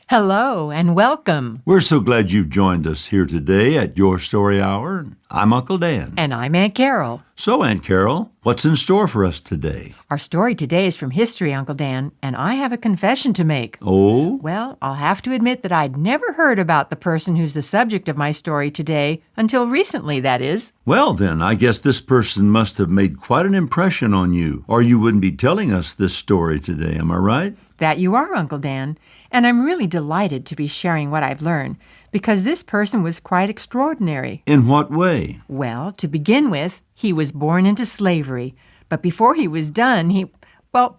Hello and welcome. We're so glad you've joined us here today at Your Story Hour. I'm Uncle Dan. And I'm Aunt Carol. So, Aunt Carol, what's in store for us today? Our story today is from history, Uncle Dan, and I have a confession to make. Oh? Well, I'll have to admit that I'd never heard about the person who's the subject of my story today, until recently, that is. Well, then, I guess this person must have made quite an impression on you, or you wouldn't be telling us this story today, am I right? That you are, Uncle Dan, and I'm really delighted to be sharing what I've learned, because this person was quite extraordinary. In what way? Well, to begin with, he was born into slavery, but before he was done, Well,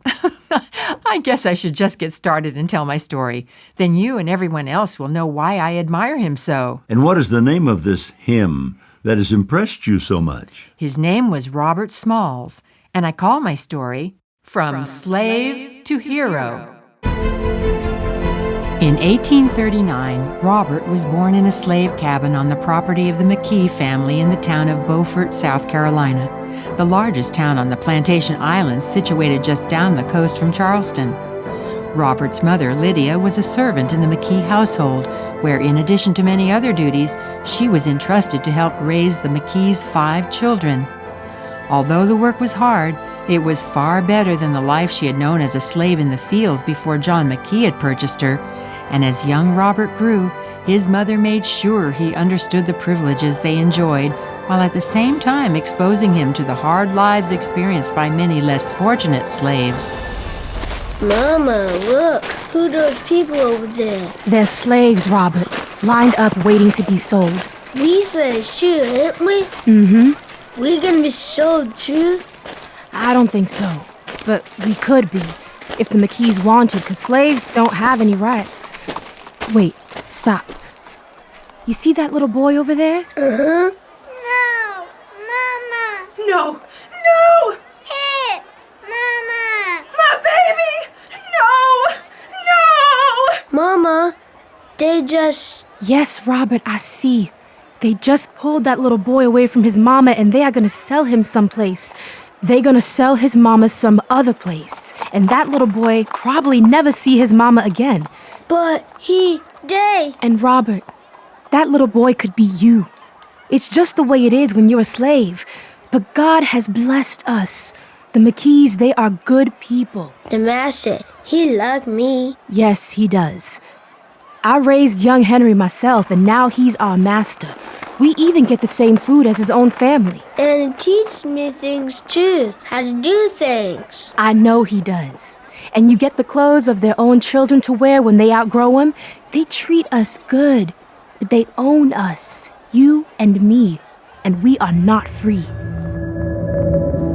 I guess I should just get started and tell my story. Then you and everyone else will know why I admire him so. And what is the name of this him that has impressed you so much? His name was Robert Smalls, and I call my story From Slave to Hero. In 1839, Robert was born in a slave cabin on the property of the McKee family in the town of Beaufort, South Carolina, the largest town on the Plantation Islands situated just down the coast from Charleston. Robert's mother, Lydia, was a servant in the McKee household, where in addition to many other duties, she was entrusted to help raise the McKees' 5 children. Although the work was hard, it was far better than the life she had known as a slave in the fields before John McKee had purchased her, and as young Robert grew, his mother made sure he understood the privileges they enjoyed, while at the same time exposing him to the hard lives experienced by many less fortunate slaves. Mama, look! Who are those people over there? They're slaves, Robert, lined up waiting to be sold. We slaves too, ain't we? Mm-hmm. We're gonna be sold too? I don't think so, but we could be, if the McKees wanted, because slaves don't have any rights. Wait, stop. You see that little boy over there? Uh-huh. No! Mama! No! No! Hey! Mama! My baby! No! No! Mama, they just... Yes, Robert, I see. They just pulled that little boy away from his mama, and they are gonna sell him someplace. They're gonna sell his mama some other place, and that little boy probably never see his mama again. But they... And Robert, that little boy could be you. It's just the way it is when you're a slave. But God has blessed us. The McKees, they are good people. The master, he loved me. Yes, he does. I raised young Henry myself, and now he's our master. We even get the same food as his own family. And he teaches me things too, how to do things. I know he does. And you get the clothes of their own children to wear when they outgrow them. They treat us good, but they own us, you and me, and we are not free.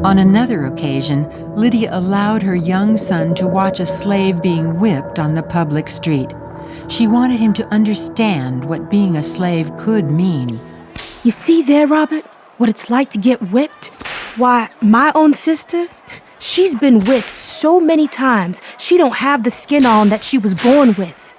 On another occasion, Lydia allowed her young son to watch a slave being whipped on the public street. She wanted him to understand what being a slave could mean. You see there, Robert, what it's like to get whipped? Why, my own sister, she's been whipped so many times, she don't have the skin on that she was born with.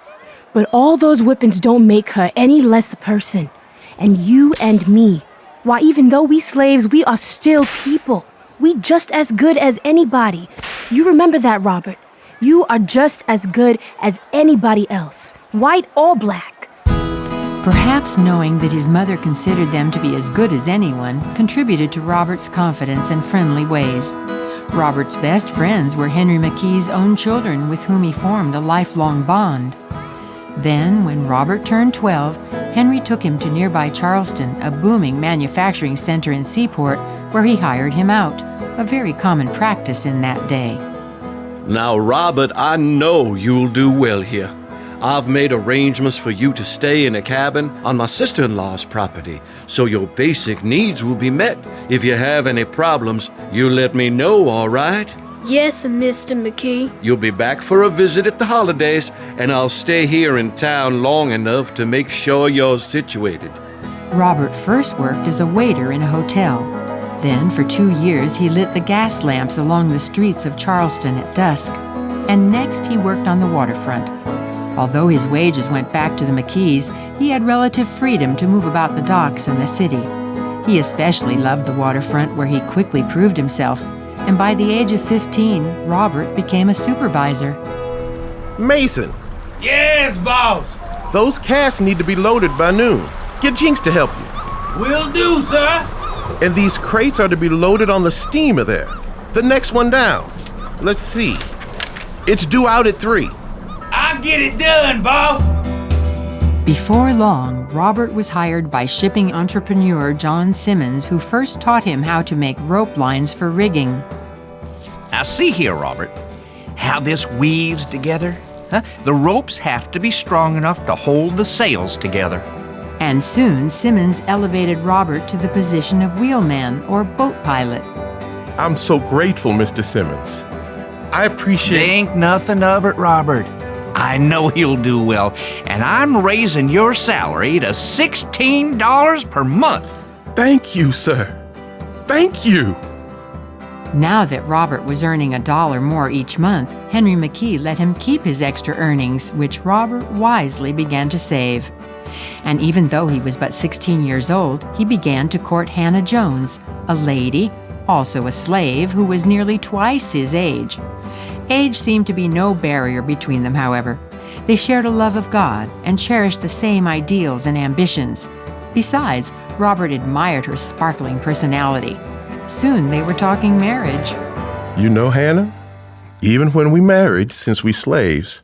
But all those whippings don't make her any less a person. And you and me, why, even though we slaves, we are still people. We just as good as anybody. You remember that, Robert. You are just as good as anybody else, white or black. Perhaps knowing that his mother considered them to be as good as anyone contributed to Robert's confidence and friendly ways. Robert's best friends were Henry McKee's own children, with whom he formed a lifelong bond. Then, when Robert turned 12, Henry took him to nearby Charleston, a booming manufacturing center in Seaport, where he hired him out, a very common practice in that day. Now, Robert, I know you'll do well here. I've made arrangements for you to stay in a cabin on my sister-in-law's property, so your basic needs will be met. If you have any problems, you let me know, all right? Yes, Mr. McKee. You'll be back for a visit at the holidays, and I'll stay here in town long enough to make sure you're situated. Robert first worked as a waiter in a hotel. Then, for 2 years, he lit the gas lamps along the streets of Charleston at dusk. And next, he worked on the waterfront. Although his wages went back to the McKees, he had relative freedom to move about the docks and the city. He especially loved the waterfront, where he quickly proved himself, and by the age of 15, Robert became a supervisor. Mason, Yes, boss. Those casks need to be loaded by noon. Get Jinx to help you. Will do, sir. And these crates are to be loaded on the steamer there. The next one down. Let's see. It's due out at 3. I'll get it done, boss. Before long, Robert was hired by shipping entrepreneur John Simmons, who first taught him how to make rope lines for rigging. Now see here, Robert, how this weaves together. The ropes have to be strong enough to hold the sails together. And soon, Simmons elevated Robert to the position of wheelman or boat pilot. I'm so grateful, Mr. Simmons. I appreciate... Think nothing of it, Robert. I know you'll do well, and I'm raising your salary to $16 per month. Thank you, sir. Thank you. Now that Robert was earning $1 more each month, Henry McKee let him keep his extra earnings, which Robert wisely began to save. And even though he was but 16 years old, he began to court Hannah Jones, a lady, also a slave, who was nearly twice his age. Age seemed to be no barrier between them, however. They shared a love of God and cherished the same ideals and ambitions. Besides, Robert admired her sparkling personality. Soon they were talking marriage. You know, Hannah, even when we married, since we slaves,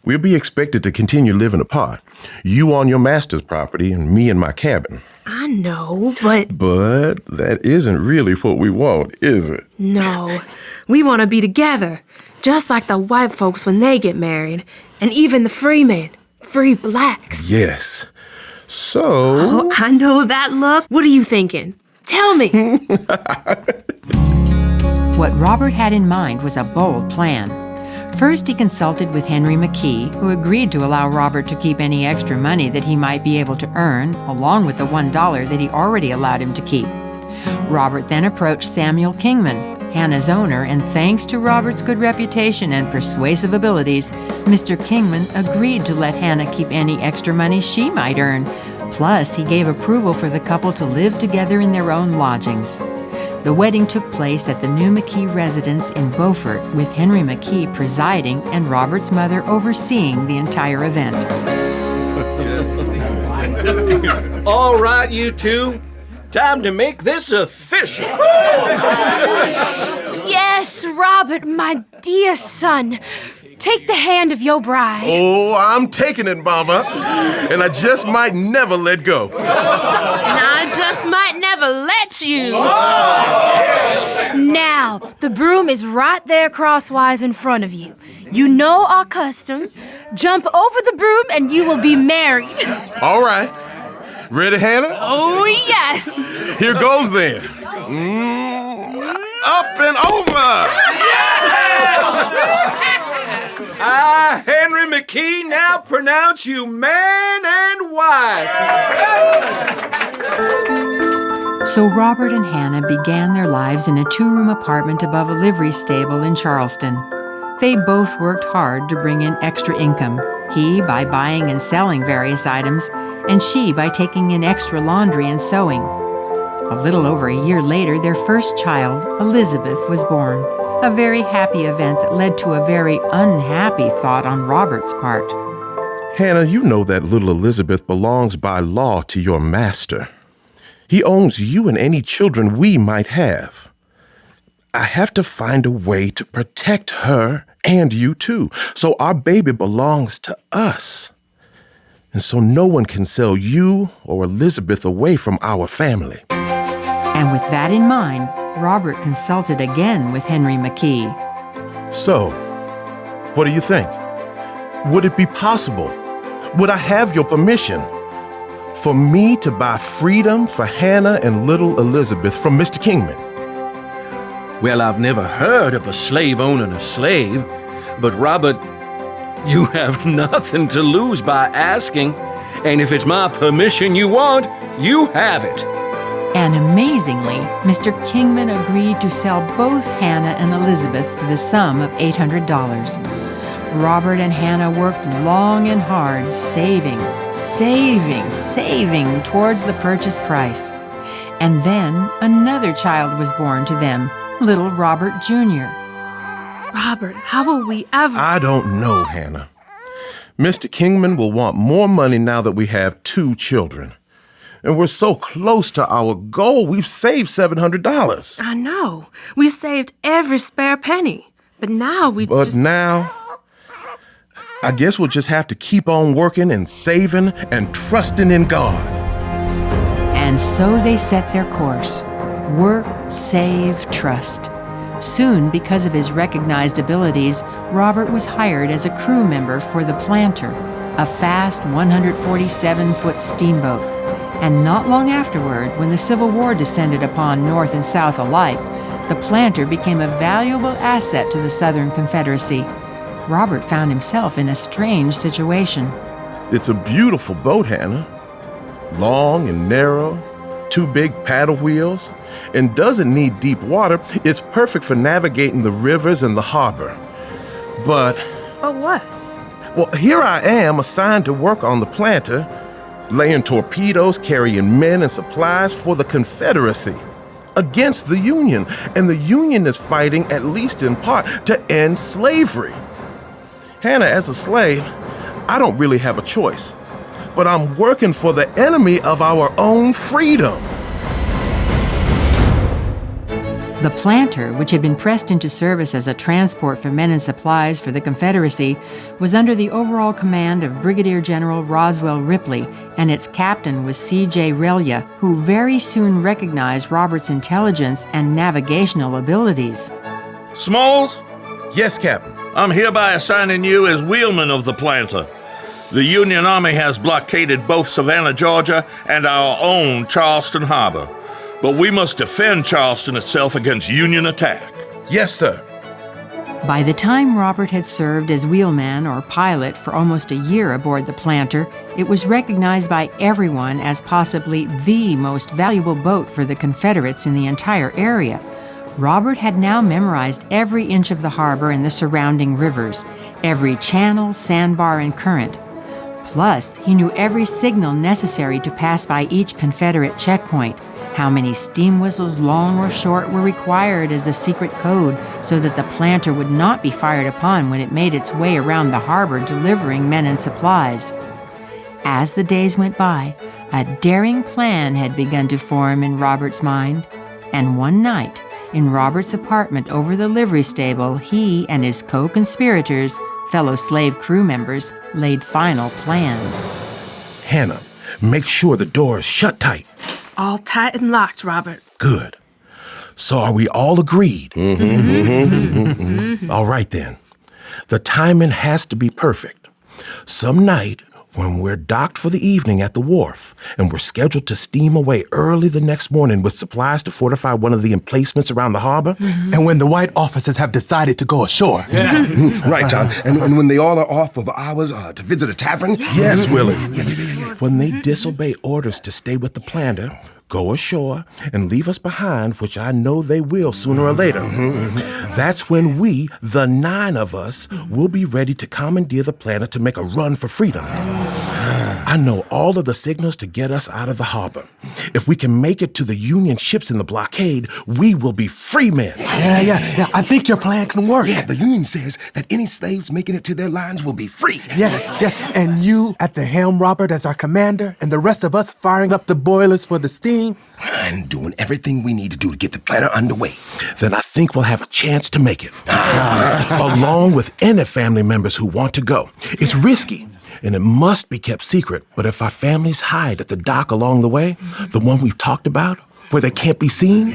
we'll be expected to continue living apart. You on your master's property and me in my cabin. I know, but... But that isn't really what we want, is it? No, we want to be together, just like the white folks when they get married, and even the free men, free blacks. Yes. So... Oh, I know that look. What are you thinking? Tell me. What Robert had in mind was a bold plan. First, he consulted with Henry McKee, who agreed to allow Robert to keep any extra money that he might be able to earn, along with the $1 that he already allowed him to keep. Robert then approached Samuel Kingman, Hannah's owner, and thanks to Robert's good reputation and persuasive abilities, Mr. Kingman agreed to let Hannah keep any extra money she might earn. Plus, he gave approval for the couple to live together in their own lodgings. The wedding took place at the new McKee residence in Beaufort, with Henry McKee presiding and Robert's mother overseeing the entire event. All right, you two. Time to make this official. Yes, Robert, my dear son. Take the hand of your bride. Oh, I'm taking it, Mama. And I just might never let go. And I just might never let you. Now, the broom is right there crosswise in front of you. You know our custom. Jump over the broom and you will be married. All right. Ready, Hannah? Oh, yes. Here goes then. Up and over. I, Henry McKee, now pronounce you man and wife. So Robert and Hannah began their lives in a 2-room apartment above a livery stable in Charleston. They both worked hard to bring in extra income, he by buying and selling various items, and she by taking in extra laundry and sewing. A little over a year later, their first child, Elizabeth, was born. A very happy event that led to a very unhappy thought on Robert's part. Hannah, you know that little Elizabeth belongs by law to your master. He owns you and any children we might have. I have to find a way to protect her and you too, so our baby belongs to us. And so no one can sell you or Elizabeth away from our family. And with that in mind, Robert consulted again with Henry McKee. So, what do you think? Would it be possible? Would I have your permission for me to buy freedom for Hannah and little Elizabeth from Mr. Kingman? Well, I've never heard of a slave owning a slave, but Robert, you have nothing to lose by asking, and if it's my permission you want, you have it. And amazingly, Mr. Kingman agreed to sell both Hannah and Elizabeth for the sum of $800. Robert and Hannah worked long and hard, saving towards the purchase price. And then another child was born to them, little Robert Jr. Robert, how will we ever... I don't know, Hannah. Mr. Kingman will want more money now that we have 2 children. And we're so close to our goal. We've saved $700. I know. We've saved every spare penny. But now now, I guess we'll just have to keep on working and saving and trusting in God. And so they set their course. Work, save, trust. Soon, because of his recognized abilities, Robert was hired as a crew member for the Planter, a fast 147-foot steamboat. And not long afterward, when the Civil War descended upon North and South alike, the Planter became a valuable asset to the Southern Confederacy. Robert found himself in a strange situation. It's a beautiful boat, Hannah. Long and narrow, 2 big paddle wheels, and doesn't need deep water. It's perfect for navigating the rivers and the harbor. But what? Well, here I am assigned to work on the Planter, laying torpedoes, carrying men and supplies for the Confederacy against the Union. And the Union is fighting, at least in part, to end slavery. Hannah, as a slave, I don't really have a choice. But I'm working for the enemy of our own freedom. The Planter, which had been pressed into service as a transport for men and supplies for the Confederacy, was under the overall command of Brigadier General Roswell Ripley, and its captain was C.J. Relia, who very soon recognized Robert's intelligence and navigational abilities. Smalls? Yes, Captain. I'm hereby assigning you as wheelman of the Planter. The Union Army has blockaded both Savannah, Georgia, and our own Charleston Harbor. But we must defend Charleston itself against Union attack. Yes, sir. By the time Robert had served as wheelman or pilot for almost a year aboard the Planter, it was recognized by everyone as possibly the most valuable boat for the Confederates in the entire area. Robert had now memorized every inch of the harbor and the surrounding rivers, every channel, sandbar, and current. Plus, he knew every signal necessary to pass by each Confederate checkpoint, how many steam whistles, long or short, were required as a secret code so that the Planter would not be fired upon when it made its way around the harbor delivering men and supplies. As the days went by, a daring plan had begun to form in Robert's mind, and one night, in Robert's apartment over the livery stable, he and his co-conspirators, fellow slave crew members, laid final plans. Hannah, make sure the door is shut tight. All tight and locked, Robert. Good. So are we all agreed? All right, then. The timing has to be perfect. Some night, when we're docked for the evening at the wharf, and we're scheduled to steam away early the next morning with supplies to fortify one of the emplacements around the harbor. And when the white officers have decided to go ashore. Right, John. And when they all are off of hours to visit a tavern. Yes, Willie. When they disobey orders to stay with the Planter, go ashore, and leave us behind, which I know they will sooner or later. That's when we, the 9 of us, will be ready to commandeer the Planter to make a run for freedom. I know all of the signals to get us out of the harbor. If we can make it to the Union ships in the blockade, we will be free men. Yeah. I think your plan can work. Yeah, the Union says that any slaves making it to their lines will be free. Yes. And you at the helm, Robert, as our commander, and the rest of us firing up the boilers for the steam. And doing everything we need to do to get the Planter underway. Then I think we'll have a chance to make it. Along with any family members who want to go. It's risky, and it must be kept secret. But if our families hide at the dock along the way, the one we've talked about, where they can't be seen,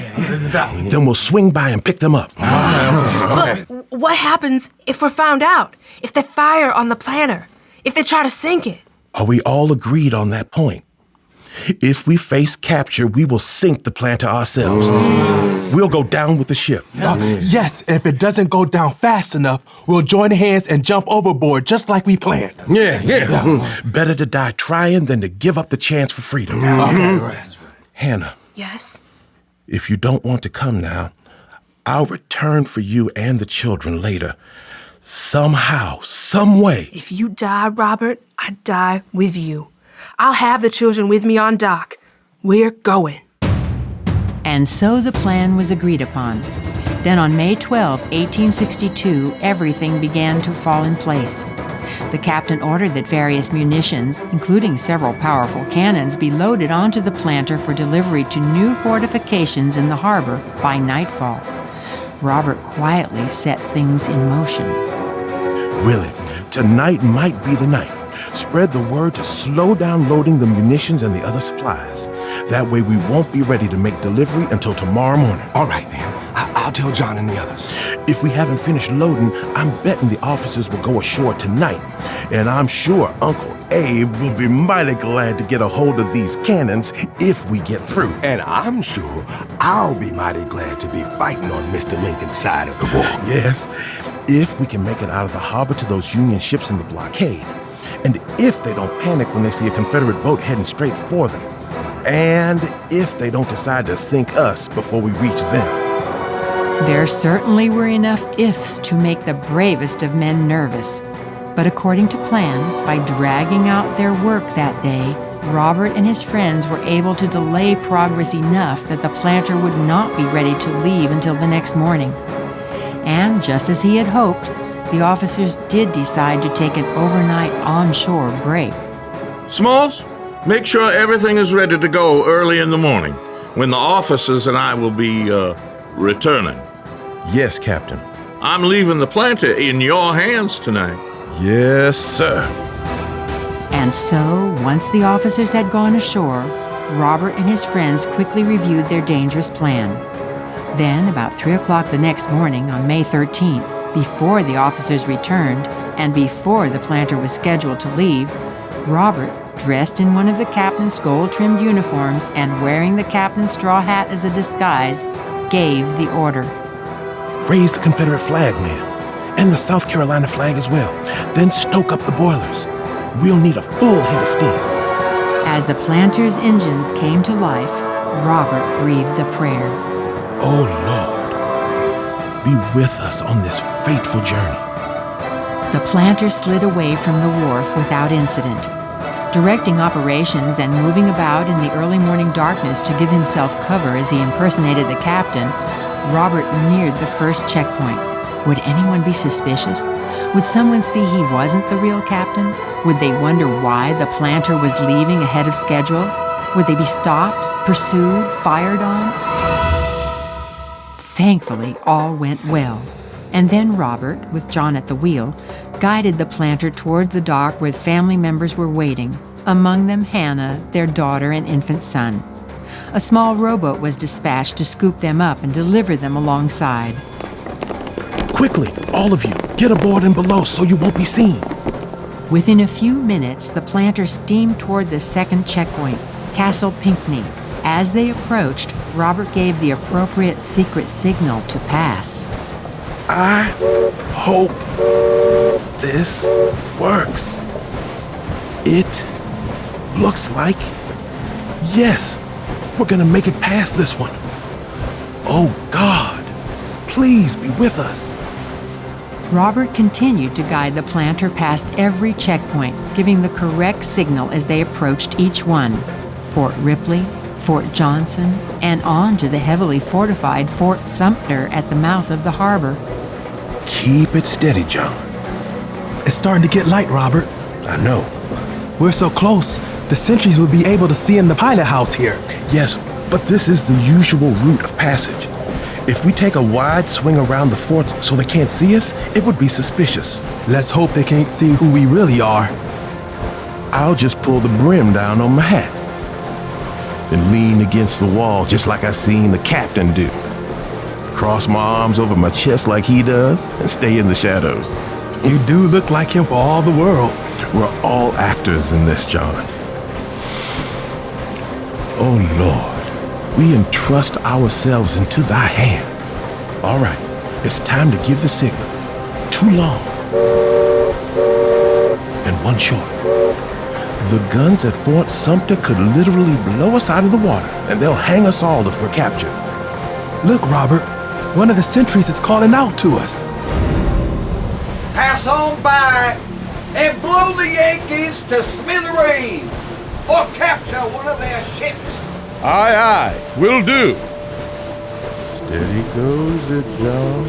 then we'll swing by and pick them up. But what happens if we're found out? If they fire on the Planter? If they try to sink it? Are we all agreed on that point? If we face capture, we will sink the Planter ourselves. We'll go down with the ship. Yes, and if it doesn't go down fast enough, we'll join hands and jump overboard just like we planned. Yeah. Better to die trying than to give up the chance for freedom. Hannah. Yes? If you don't want to come now, I'll return for you and the children later. Somehow, some way. If you die, Robert, I die with you. I'll have the children with me on dock. We're going. And so the plan was agreed upon. Then on May 12, 1862, everything began to fall in place. The captain ordered that various munitions, including several powerful cannons, be loaded onto the planter for delivery to new fortifications in the harbor by nightfall. Robert quietly set things in motion. Willie, tonight might be the night. Spread the word to slow down loading the munitions and the other supplies. That way we won't be ready to make delivery until tomorrow morning. All right, then. I'll tell John and the others. If we haven't finished loading, I'm betting the officers will go ashore tonight. And I'm sure Uncle Abe will be mighty glad to get a hold of these cannons if we get through. And I'm sure I'll be mighty glad to be fighting on Mr. Lincoln's side of the war. Yes, if we can make it out of the harbor to those Union ships in the blockade. And if they don't panic when they see a Confederate boat heading straight for them. And if they don't decide to sink us before we reach them. There certainly were enough ifs to make the bravest of men nervous. But according to plan, by dragging out their work that day, Robert and his friends were able to delay progress enough that the planter would not be ready to leave until the next morning. And just as he had hoped, the officers did decide to take an overnight onshore break. Smalls, make sure everything is ready to go early in the morning, when the officers and I will be, returning. Yes, Captain. I'm leaving the planter in your hands tonight. Yes, sir. And so, once the officers had gone ashore, Robert and his friends quickly reviewed their dangerous plan. Then, about 3 o'clock the next morning on May 13th, before the officers returned, and before the planter was scheduled to leave, Robert, dressed in one of the captain's gold-trimmed uniforms and wearing the captain's straw hat as a disguise, gave the order. Raise the Confederate flag, man, and the South Carolina flag as well. Then stoke up the boilers. We'll need a full head of steam. As the planter's engines came to life, Robert breathed a prayer. Oh, Lord, be with us on this fateful journey. The planter slid away from the wharf without incident. Directing operations and moving about in the early morning darkness to give himself cover as he impersonated the captain, Robert neared the first checkpoint. Would anyone be suspicious? Would someone see he wasn't the real captain? Would they wonder why the planter was leaving ahead of schedule? Would they be stopped, pursued, fired on? Thankfully, all went well. And then Robert, with John at the wheel, guided the planter toward the dock where family members were waiting, among them Hannah, their daughter and infant son. A small rowboat was dispatched to scoop them up and deliver them alongside. Quickly, all of you, get aboard and below so you won't be seen. Within a few minutes, the planter steamed toward the second checkpoint, Castle Pinckney. As they approached, Robert gave the appropriate secret signal to pass. I hope this works. It looks like, yes, we're gonna make it past this one. Oh God, please be with us. Robert continued to guide the planter past every checkpoint, giving the correct signal as they approached each one. Fort Ripley, Fort Johnson, and on to the heavily fortified Fort Sumter at the mouth of the harbor. Keep it steady, John. It's starting to get light, Robert. I know. We're so close, the sentries will be able to see in the pilot house here. Yes, but this is the usual route of passage. If we take a wide swing around the fort so they can't see us, it would be suspicious. Let's hope they can't see who we really are. I'll just pull the brim down on my hat and lean against the wall just like I seen the captain do. Cross my arms over my chest like he does and stay in the shadows. You do look like him for all the world. We're all actors in this, John. Oh, Lord, we entrust ourselves into thy hands. All right, it's time to give the signal. 2 long and 1 short. The guns at Fort Sumter could literally blow us out of the water, and they'll hang us all if we're captured. Look, Robert, one of the sentries is calling out to us. Pass on by and blow the Yankees to smithereens, or capture one of their ships. Aye, aye, will do. Steady goes it, John.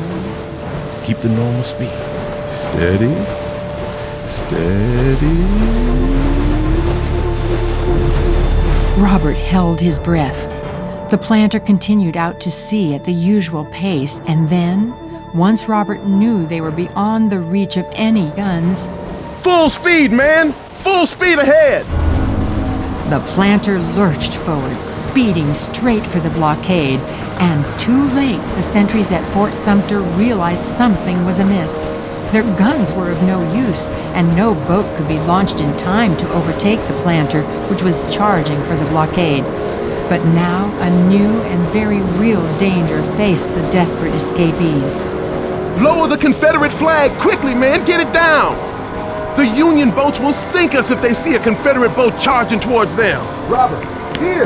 Keep the normal speed. Steady, Steady. Robert held his breath. The planter continued out to sea at the usual pace, and then, once Robert knew they were beyond the reach of any guns, Full speed, man! Full speed ahead! the planter lurched forward, speeding straight for the blockade, and too late the sentries at Fort Sumter realized something was amiss. Their guns were of no use, and no boat could be launched in time to overtake the planter, which was charging for the blockade. But now a new and very real danger faced the desperate escapees. Lower the Confederate flag quickly, man! Get it down! The Union boats will sink us if they see a Confederate boat charging towards them. Robert, here!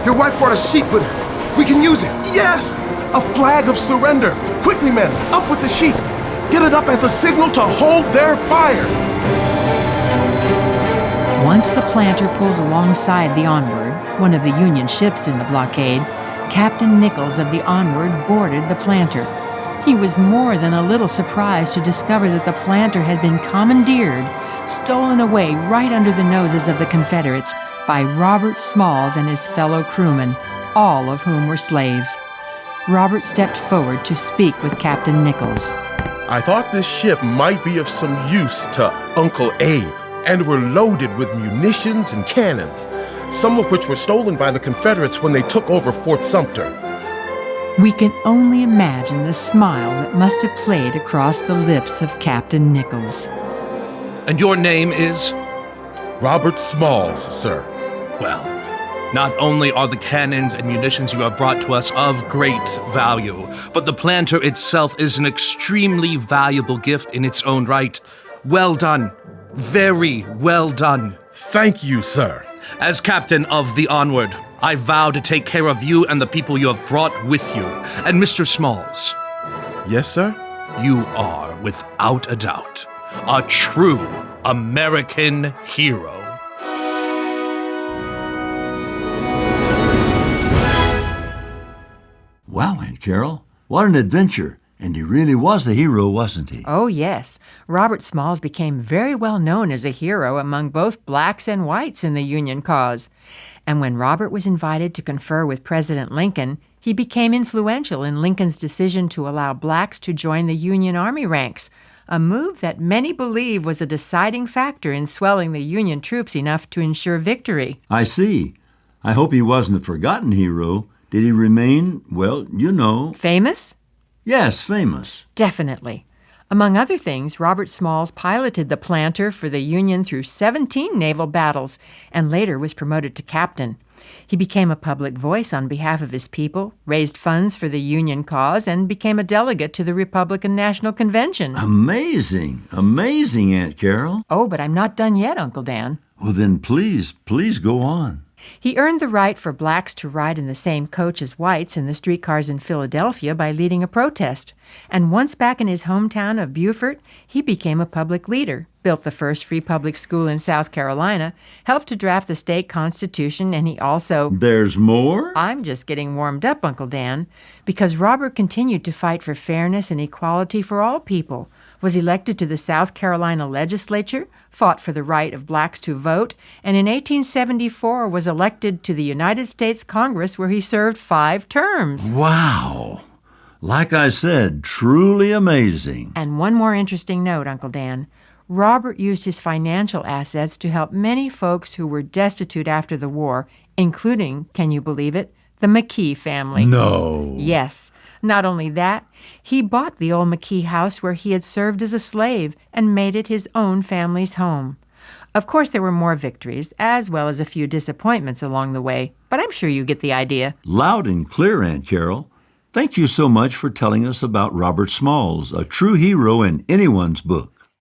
Your wife brought a sheet with her. We can use it. Yes! A flag of surrender! Quickly, men! Up with the sheet! Get it up as a signal to hold their fire! Once the planter pulled alongside the Onward, one of the Union ships in the blockade, Captain Nichols of the Onward boarded the planter. He was more than a little surprised to discover that the planter had been commandeered, stolen away right under the noses of the Confederates by Robert Smalls and his fellow crewmen, all of whom were slaves. Robert stepped forward to speak with Captain Nichols. I thought this ship might be of some use to Uncle Abe, and were loaded with munitions and cannons, some of which were stolen by the Confederates when they took over Fort Sumter. We can only imagine the smile that must have played across the lips of Captain Nichols. And your name is? Robert Smalls, sir. Well, not only are the cannons and munitions you have brought to us of great value, but the planter itself is an extremely valuable gift in its own right. Well done. Very well done. Thank you, sir. As captain of the Onward, I vow to take care of you and the people you have brought with you. And Mr. Smalls. Yes, sir? You are, without a doubt, a true American hero. Wow, Aunt Carol, what an adventure. And he really was the hero, wasn't he? Oh, yes. Robert Smalls became very well known as a hero among both blacks and whites in the Union cause. And when Robert was invited to confer with President Lincoln, he became influential in Lincoln's decision to allow blacks to join the Union Army ranks, a move that many believe was a deciding factor in swelling the Union troops enough to ensure victory. I see. I hope he wasn't a forgotten hero. Did he remain, well, you know... Famous? Yes, famous. Definitely. Among other things, Robert Smalls piloted the planter for the Union through 17 naval battles and later was promoted to captain. He became a public voice on behalf of his people, raised funds for the Union cause, and became a delegate to the Republican National Convention. Amazing. Amazing, Aunt Carol. Oh, but I'm not done yet, Uncle Dan. Well, then please go on. He earned the right for blacks to ride in the same coach as whites in the streetcars in Philadelphia by leading a protest. And once back in his hometown of Beaufort, he became a public leader, built the first free public school in South Carolina, helped to draft the state constitution, and he also... There's more? I'm just getting warmed up, Uncle Dan, because Robert continued to fight for fairness and equality for all people, was elected to the South Carolina legislature, fought for the right of blacks to vote, and in 1874 was elected to the United States Congress, where he served 5 terms. Wow. Like I said, truly amazing. And one more interesting note, Uncle Dan. Robert used his financial assets to help many folks who were destitute after the war, including, can you believe it, the McKee family. No. Yes. Not only that, he bought the old McKee house where he had served as a slave and made it his own family's home. Of course, there were more victories, as well as a few disappointments along the way, but I'm sure you get the idea. Loud and clear, Aunt Carol. Thank you so much for telling us about Robert Smalls, a true hero in anyone's book.